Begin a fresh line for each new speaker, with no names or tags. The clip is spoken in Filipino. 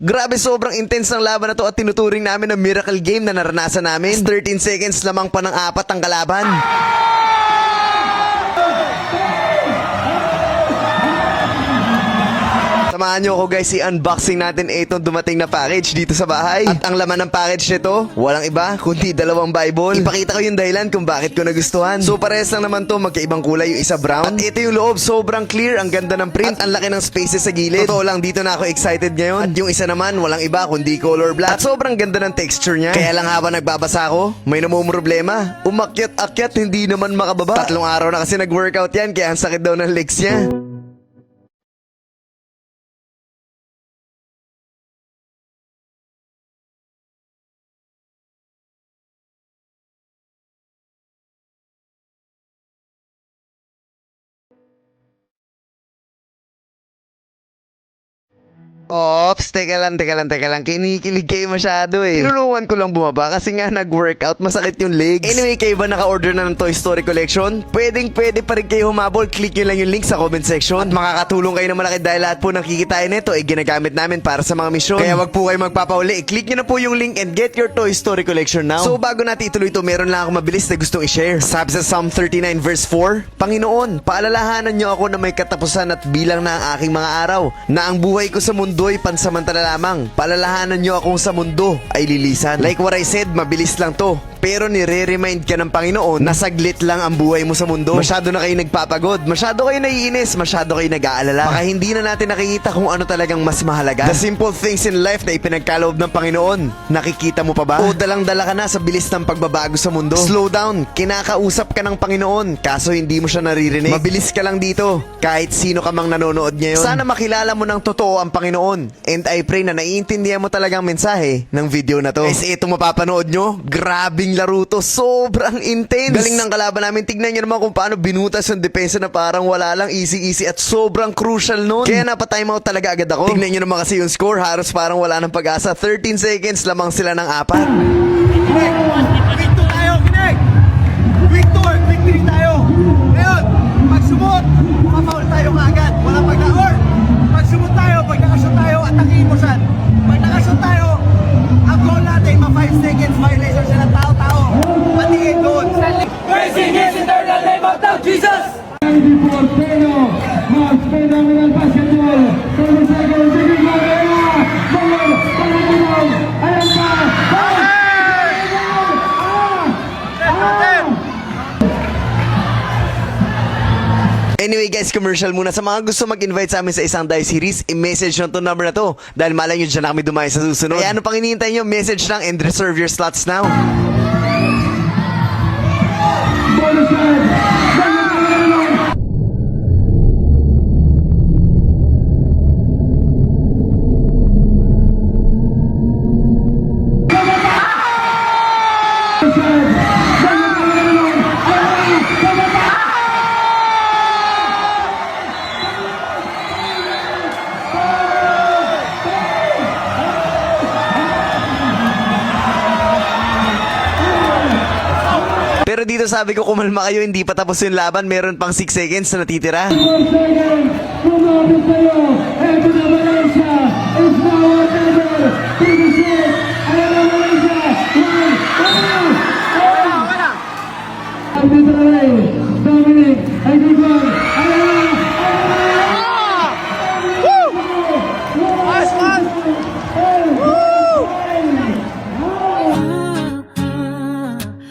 Grabe, sobrang intense ng laban na to at tinuturing namin na miracle game na naranasan namin. 13 seconds lamang pa ng apat ang kalaban. Samahan nyo ako guys, i-unboxing natin itong dumating na package dito sa bahay. At ang laman ng package nito, walang iba kundi dalawang Bible. Ipakita ko yung dahilan kung bakit ko nagustuhan. So parehas lang naman to, magkaibang kulay, yung isa brown. At ito yung loob, sobrang clear, ang ganda ng print, at ang laki ng spaces sa gilid. Totoo lang, dito na ako excited ngayon. At yung isa naman, walang iba kundi color black. At sobrang ganda ng texture niya. Kaya lang habang nagbabasa ako, may namumroblema. Umakyat-akyat, hindi naman makababa. 3 araw na kasi nag-workout yan, kaya ang sakit daw ng legs niya. Ops, teka lang. Kinikilig kayo masyado eh. Tinulungan ko lang bumaba kasi nga nag-workout, masakit yung legs. Anyway, kayo ba naka-order na ng Toy Story Collection? Pwede pa rin kayo humabol. Click nyo lang yung link sa comment section. At makakatulong kayo na malaki dahil lahat po ng kikitain nito ay ginagamit namin para sa mga misyon. Kaya wag po kayo magpapauli. I-click nyo na po yung link and get your Toy Story Collection now. So bago natin ituloy ito, meron lang ako mabilis na gustong i-share. Sabi sa Psalm 39 verse 4, Panginoon, paalalahanan nyo ako na may katapusan at bilang na ang aking mga araw, na ang buhay ko sa mundo ay pansamantala lamang. Paalalahanan nyo akong sa mundo ay lilisan. Like what I said, mabilis lang to. Pero nire-remind ka ng Panginoon na saglit lang ang buhay mo sa mundo. Masyado na kayo nagpapagod, masyado kayo naiinis, masyado kayo nag-aalala. Baka hindi na natin nakikita kung ano talagang mas mahalaga. The simple things in life na ipinagkaloob ng Panginoon, nakikita mo pa ba? O dalang-dala ka na sa bilis ng pagbabago sa mundo? Slow down, kinakausap ka ng Panginoon, kaso hindi mo siya naririnig. Mabilis ka lang dito, kahit sino ka mang nanonood ngayon. Sana makilala mo ng totoo ang Panginoon. And I pray na naiintindihan mo talagang mensahe ng video na to. Guys, ito mapapanood nyo, grabing laro to, sobrang intense. Galing ng kalaban namin, tignan nyo naman kung paano binutas yung depensa na parang wala lang, easy at sobrang crucial nun. Kaya napatime out talaga agad ako. Tignan nyo naman kasi yung score, halos parang wala ng pag-asa. 13 seconds lamang sila ng 4.
Week 2 tayo, Kineg! Week 2, week 3 tayo. Ngayon, pag sumot, mapaul tayo kaagad. Walang pag-na-or. Pag sumot tayo, pag nakashoot tayo, atakihin mo siya. Pag nakashoot tayo, ang goal natin, ma 5 seconds violation siya ng tao-tao. Patingin doon. Praising His eternal name of thou Jesus!
Anyway guys, commercial muna. Sa mga gusto mag-invite sa amin sa isang dive series, i-message nyo to number na to. Dahil malay nyo dyan na kami dumayo sa susunod. Kaya ano pang hinihintay nyo, message lang and reserve your slots now. Pero dito sabi ko, kumalma kayo, hindi pa tapos yung laban, meron pang 6 seconds na natitira.
Kumapit kayo, eto na Malaysia, is now or never, finish it!